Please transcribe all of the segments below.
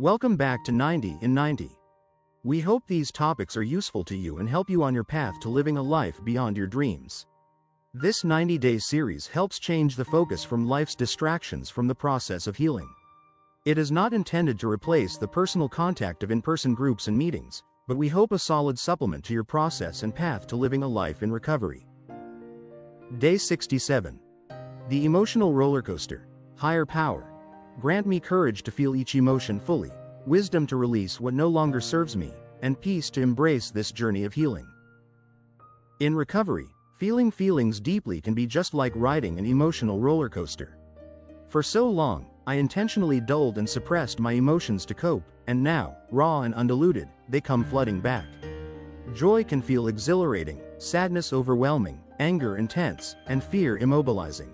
Welcome back to 90 in 90. We hope these topics are useful to you and help you on your path to living a life beyond your dreams. This 90-day series helps change the focus from life's distractions from the process of healing. It is not intended to replace the personal contact of in-person groups and meetings, but we hope a solid supplement to your process and path to living a life in recovery. Day 67. The Emotional Rollercoaster. Higher Power. Grant me courage to feel each emotion fully, wisdom to release what no longer serves me, and peace to embrace this journey of healing. In recovery, feeling feelings deeply can be just like riding an emotional roller coaster. For so long, I intentionally dulled and suppressed my emotions to cope, and now, raw and undiluted, they come flooding back. Joy can feel exhilarating, sadness overwhelming, anger intense, and fear immobilizing.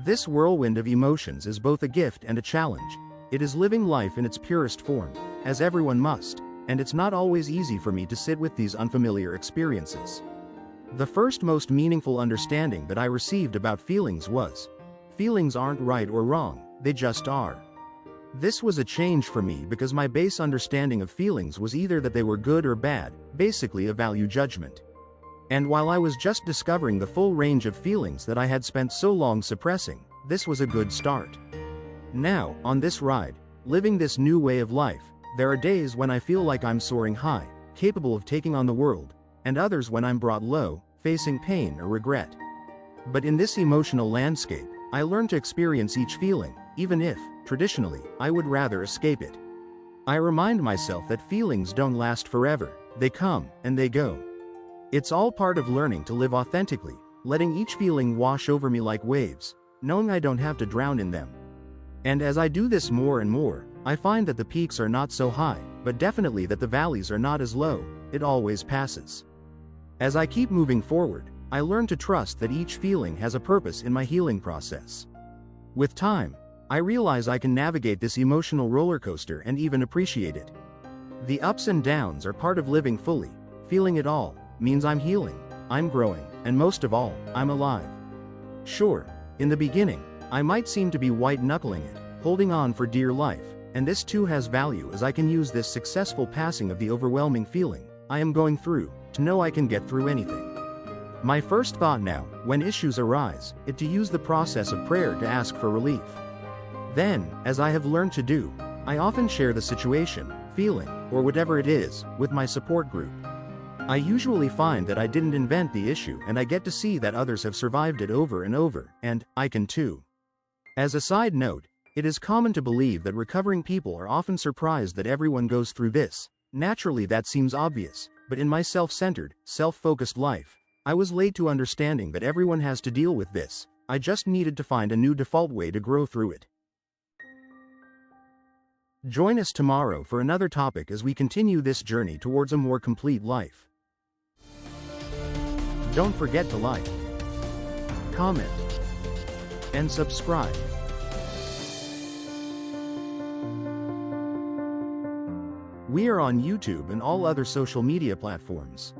This whirlwind of emotions is both a gift and a challenge. It is living life in its purest form, as everyone must, and it's not always easy for me to sit with these unfamiliar experiences. The first most meaningful understanding that I received about feelings was, feelings aren't right or wrong, they just are. This was a change for me because my base understanding of feelings was either that they were good or bad, basically a value judgment. And while I was just discovering the full range of feelings that I had spent so long suppressing, this was a good start. Now, on this ride, living this new way of life, there are days when I feel like I'm soaring high, capable of taking on the world, and others when I'm brought low, facing pain or regret. But in this emotional landscape, I learned to experience each feeling, even if, traditionally, I would rather escape it. I remind myself that feelings don't last forever, they come, and they go. It's all part of learning to live authentically, letting each feeling wash over me like waves, knowing I don't have to drown in them. And as I do this more and more, I find that the peaks are not so high, but definitely that the valleys are not as low. It always passes. As I keep moving forward, I learn to trust that each feeling has a purpose in my healing process. With time, I realize I can navigate this emotional roller coaster and even appreciate it. The ups and downs are part of living fully. Feeling it all means I'm healing, I'm growing, and most of all, I'm alive. Sure, in the beginning, I might seem to be white-knuckling it, holding on for dear life, and this too has value as I can use this successful passing of the overwhelming feeling I am going through to know I can get through anything. My first thought now, when issues arise, is to use the process of prayer to ask for relief. Then, as I have learned to do, I often share the situation, feeling, or whatever it is, with my support group. I usually find that I didn't invent the issue and I get to see that others have survived it over and over, and I can too. As a side note, it is common to believe that recovering people are often surprised that everyone goes through this. Naturally, that seems obvious, but in my self-centered, self-focused life, I was late to understanding that everyone has to deal with this. I just needed to find a new default way to grow through it. Join us tomorrow for another topic as we continue this journey towards a more complete life. Don't forget to like, comment, and subscribe. We are on YouTube and all other social media platforms.